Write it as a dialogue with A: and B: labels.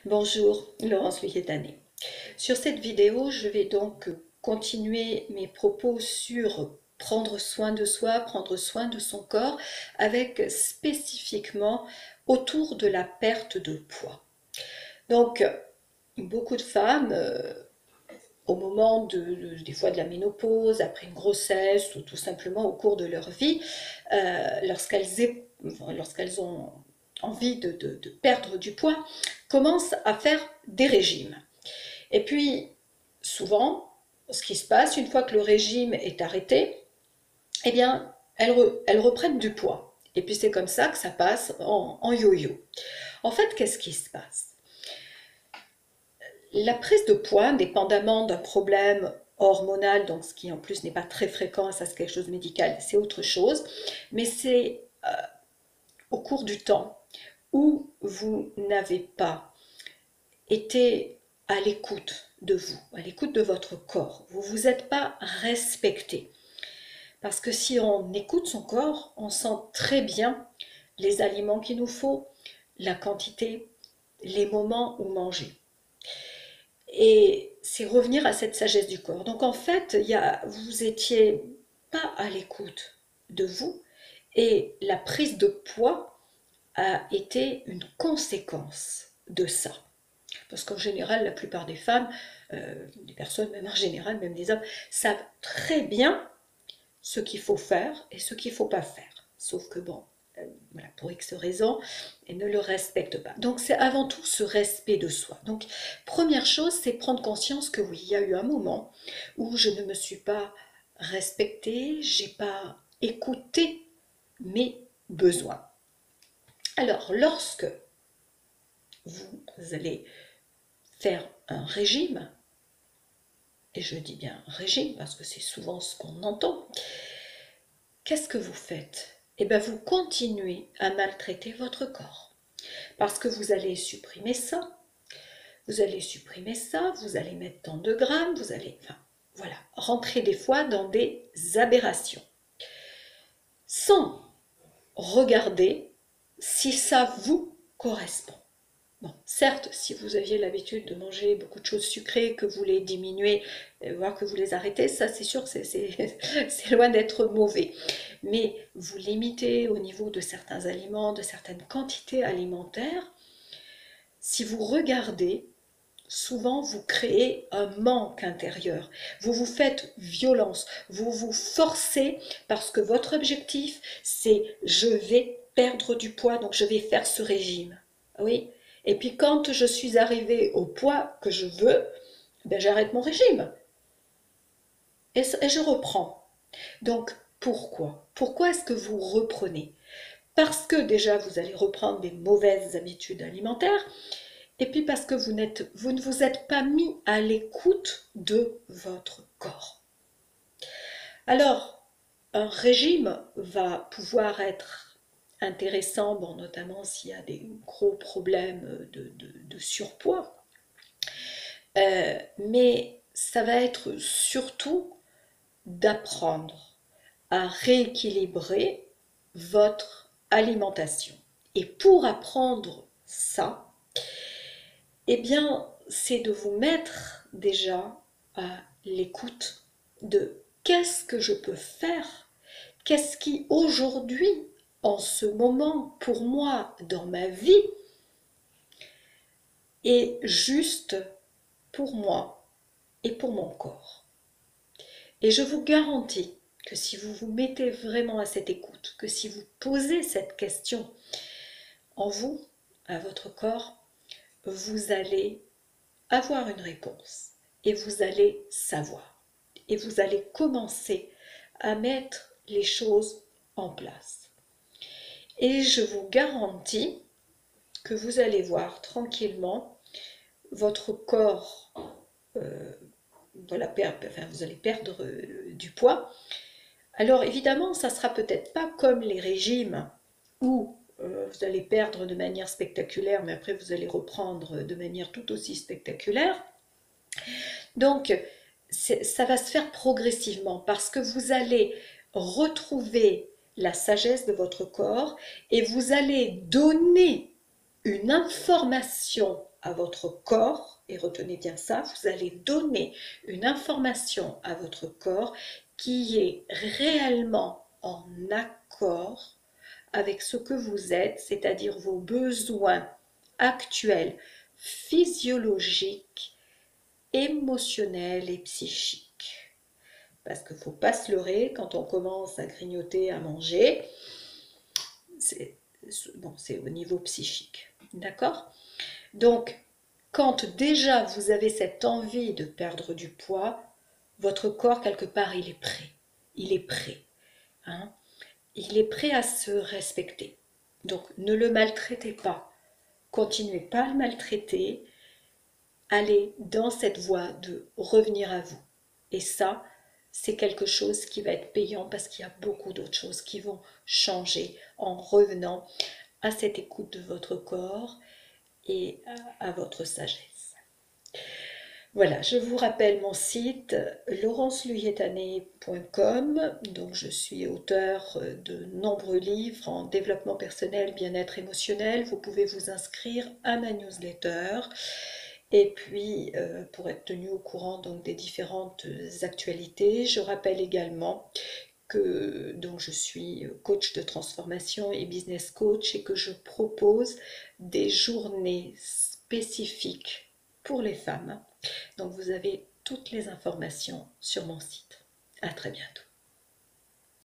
A: Bonjour, Laurence Louis-Etannée. Sur cette vidéo, je vais donc continuer mes propos sur prendre soin de soi, prendre soin de son corps, avec spécifiquement autour de la perte de poids. Donc, beaucoup de femmes, au moment des fois de la ménopause, après une grossesse ou tout simplement au cours de leur vie, lorsqu'elles ont envie de perdre du poids, commencent à faire des régimes. Et puis, souvent, ce qui se passe, une fois que le régime est arrêté, eh bien, elles reprennent du poids. Et puis c'est comme ça que ça passe en yo-yo. En fait, qu'est-ce qui se passe? La prise de poids, indépendamment d'un problème hormonal, donc ce qui en plus n'est pas très fréquent, ça c'est quelque chose de médical, c'est autre chose, mais c'est au cours du temps où vous n'avez pas été à l'écoute de vous, à l'écoute de votre corps. Vous ne vous êtes pas respecté. Parce que si on écoute son corps, on sent très bien les aliments qu'il nous faut, la quantité, les moments où manger. Et c'est revenir à cette sagesse du corps. Donc en fait, vous étiez pas à l'écoute de vous et la prise de poids a été une conséquence de ça. Parce qu'en général, la plupart des femmes, des personnes même en général, même des hommes, savent très bien ce qu'il faut faire et ce qu'il ne faut pas faire. Sauf que bon, voilà, pour X raisons, elles ne le respectent pas. Donc c'est avant tout ce respect de soi. Donc première chose, c'est prendre conscience que oui, il y a eu un moment où je ne me suis pas respectée, j'ai pas écouté mes besoins. Alors lorsque vous allez faire un régime, et je dis bien régime parce que c'est souvent ce qu'on entend, qu'est-ce que vous faites? Eh bien, vous continuez à maltraiter votre corps. Parce que vous allez supprimer ça, vous allez supprimer ça, vous allez mettre tant de grammes, vous allez, enfin, voilà, rentrer des fois dans des aberrations. Sans regarder si ça vous correspond. Bon, certes, si vous aviez l'habitude de manger beaucoup de choses sucrées, que vous les diminuez, voire que vous les arrêtez, ça c'est sûr, c'est loin d'être mauvais. Mais vous limitez au niveau de certains aliments, de certaines quantités alimentaires. Si vous regardez, souvent vous créez un manque intérieur. Vous vous faites violence, vous vous forcez parce que votre objectif, c'est je vais perdre du poids, donc je vais faire ce régime. Oui. Et puis quand je suis arrivée au poids que je veux, ben j'arrête mon régime et je reprends. Donc pourquoi? Pourquoi est-ce que vous reprenez? Parce que déjà vous allez reprendre des mauvaises habitudes alimentaires et puis parce que vous ne vous êtes pas mis à l'écoute de votre corps. Alors, un régime va pouvoir être intéressant, bon, notamment s'il y a des gros problèmes de surpoids, mais ça va être surtout d'apprendre à rééquilibrer votre alimentation. Et pour apprendre ça, eh bien, c'est de vous mettre déjà à l'écoute de qu'est-ce que je peux faire, qu'est-ce qui aujourd'hui, en ce moment, pour moi, dans ma vie, est juste pour moi et pour mon corps. Et je vous garantis que si vous vous mettez vraiment à cette écoute, que si vous posez cette question en vous, à votre corps, vous allez avoir une réponse et vous allez savoir. Et vous allez commencer à mettre les choses en place. Et je vous garantis que vous allez voir tranquillement votre corps, vous allez perdre du poids. Alors évidemment, ça ne sera peut-être pas comme les régimes où vous allez perdre de manière spectaculaire, mais après vous allez reprendre de manière tout aussi spectaculaire. Donc, ça va se faire progressivement parce que vous allez retrouver la sagesse de votre corps et vous allez donner une information à votre corps, et retenez bien ça, vous allez donner une information à votre corps qui est réellement en accord avec ce que vous êtes, c'est-à-dire vos besoins actuels, physiologiques, émotionnels et psychiques. Parce qu'il ne faut pas se leurrer, quand on commence à grignoter, à manger, c'est bon, au niveau psychique. D'accord? Donc, quand déjà vous avez cette envie de perdre du poids, votre corps, quelque part, il est prêt. Il est prêt. Hein? Il est prêt à se respecter. Donc, ne le maltraitez pas. Continuez pas à le maltraiter. Allez dans cette voie de revenir à vous. Et ça, c'est quelque chose qui va être payant parce qu'il y a beaucoup d'autres choses qui vont changer en revenant à cette écoute de votre corps et à votre sagesse. Voilà, je vous rappelle mon site laurenceluyetané.com. Donc je suis auteure de nombreux livres en développement personnel, bien-être émotionnel. Vous pouvez vous inscrire à ma newsletter. Et puis, pour être tenu au courant donc, des différentes actualités, je rappelle également que donc, je suis coach de transformation et business coach et que je propose des journées spécifiques pour les femmes. Donc vous avez toutes les informations sur mon site. À très bientôt.